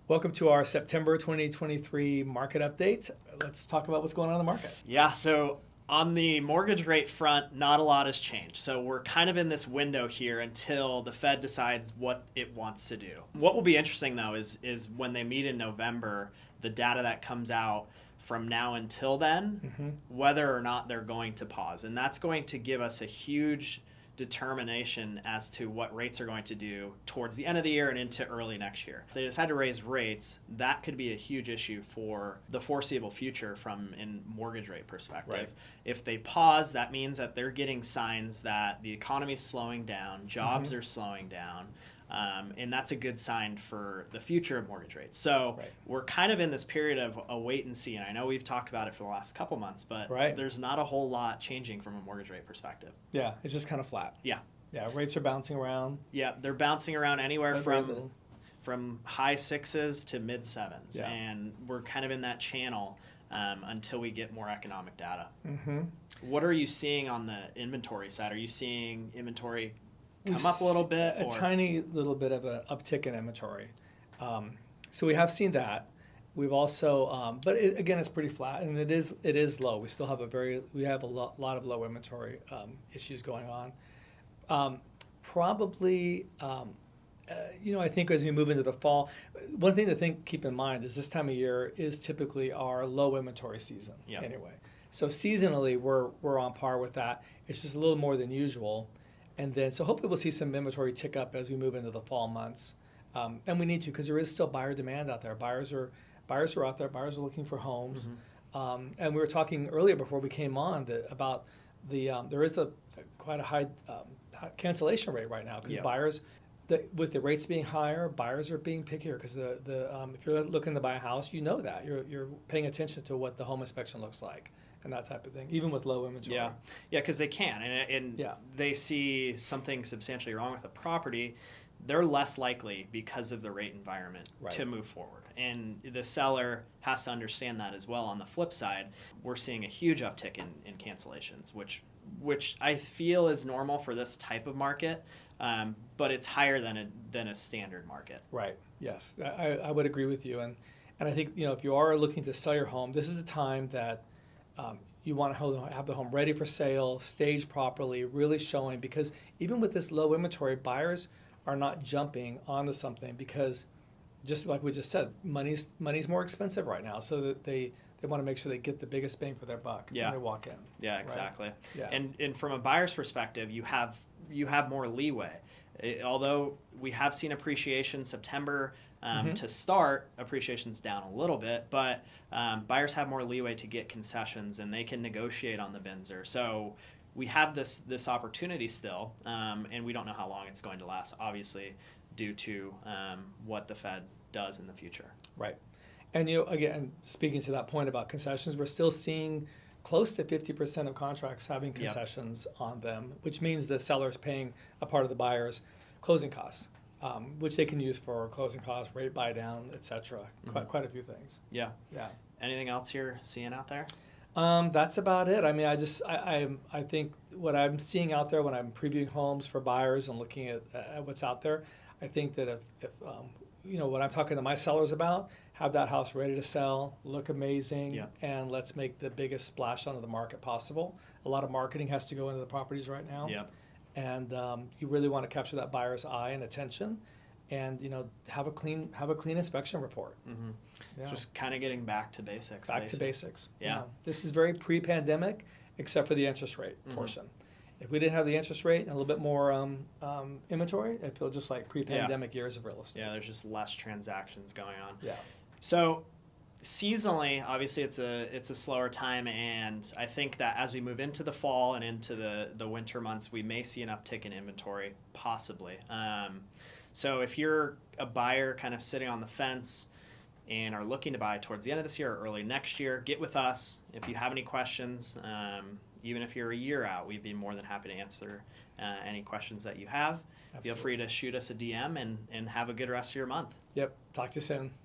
Welcome to our September 2023 market update. Let's talk about what's going on in the market. Yeah, so on the mortgage rate front, not a lot has changed. So we're kind of in this window here until the Fed decides what it wants to do. What will be interesting, though, is when they meet in November, the data that comes out from now until then, whether or not they're going to pause. And that's going to give us a huge determination as to what rates are going to do towards the end of the year and into early next year. If they decide to raise rates, that could be a huge issue for the foreseeable future from a mortgage rate perspective. Right. If they pause, that means that they're getting signs that the economy is slowing down, jobs are slowing down, and that's a good sign for the future of mortgage rates. So we're kind of in this period of a wait and see, and I know we've talked about it for the last couple months, but there's not a whole lot changing from a mortgage rate perspective. Yeah, it's just kind of flat. Yeah. Yeah, rates are bouncing around. Yeah, they're bouncing around anywhere from high sixes to mid sevens, and we're kind of in that channel until we get more economic data. What are you seeing on the inventory side? Are you seeing inventory come up a little bit? A tiny little bit of an uptick in inventory. So we have seen that. We've also, but again, it's pretty flat, and it is low. We still have a lot of low inventory issues going on. Probably, I think as we move into the fall, one thing to keep in mind is this time of year is typically our low inventory season. Anyway, so seasonally we're on par with that. It's just a little more than usual. And then, so hopefully we'll see some inventory tick up as we move into the fall months. And we need to, because there is still buyer demand out there. Buyers are out there. Buyers are looking for homes. And we were talking earlier before we came on about there is quite a high cancellation rate right now because buyers, with the rates being higher, buyers are being pickier because if you're looking to buy a house, you know that you're paying attention to what the home inspection looks like and that type of thing, even with low inventory. Yeah, because they can, and they see something substantially wrong with the property, they're less likely because of the rate environment to move forward. And the seller has to understand that as well. On the flip side, we're seeing a huge uptick in cancellations, which I feel is normal for this type of market, but it's higher than a standard market. Right. Yes, I would agree with you, and I think if you are looking to sell your home, this is the time that you want to have the home ready for sale, staged properly, really showing, because even with this low inventory, buyers are not jumping onto something because, just like we just said, money's more expensive right now, so that they want to make sure they get the biggest bang for their buck when they walk in. Yeah, exactly. Right? Yeah. And from a buyer's perspective, you have more leeway. Although we have seen appreciation September to start, appreciation's down a little bit, but buyers have more leeway to get concessions and they can negotiate on the Binzer. So we have this opportunity still, and we don't know how long it's going to last, obviously, due to what the Fed does in the future. Right. And again, speaking to that point about concessions, we're still seeing close to 50% of contracts having concessions on them, which means the seller's paying a part of the buyer's closing costs, which they can use for closing costs, rate buy down, etc. Quite a few things. Yeah. Anything else you're seeing out there? That's about it. I mean, I think what I'm seeing out there when I'm previewing homes for buyers and looking at what's out there, I think that if what I'm talking to my sellers about, have that house ready to sell, look amazing, and let's make the biggest splash onto the market possible. A lot of marketing has to go into the properties right now, and you really want to capture that buyer's eye and attention, and have a clean inspection report. Just kind of getting back to basics. To basics. Yeah. This is very pre-pandemic, except for the interest rate portion. If we didn't have the interest rate and a little bit more inventory, it'd feel just like pre-pandemic years of real estate. Yeah, there's just less transactions going on. Yeah. So seasonally, obviously, it's a slower time, and I think that as we move into the fall and into the winter months, we may see an uptick in inventory, possibly. So if you're a buyer kind of sitting on the fence and are looking to buy towards the end of this year or early next year, get with us. If you have any questions, even if you're a year out, we'd be more than happy to answer any questions that you have. Absolutely. Feel free to shoot us a DM and have a good rest of your month. Yep. Talk to you soon.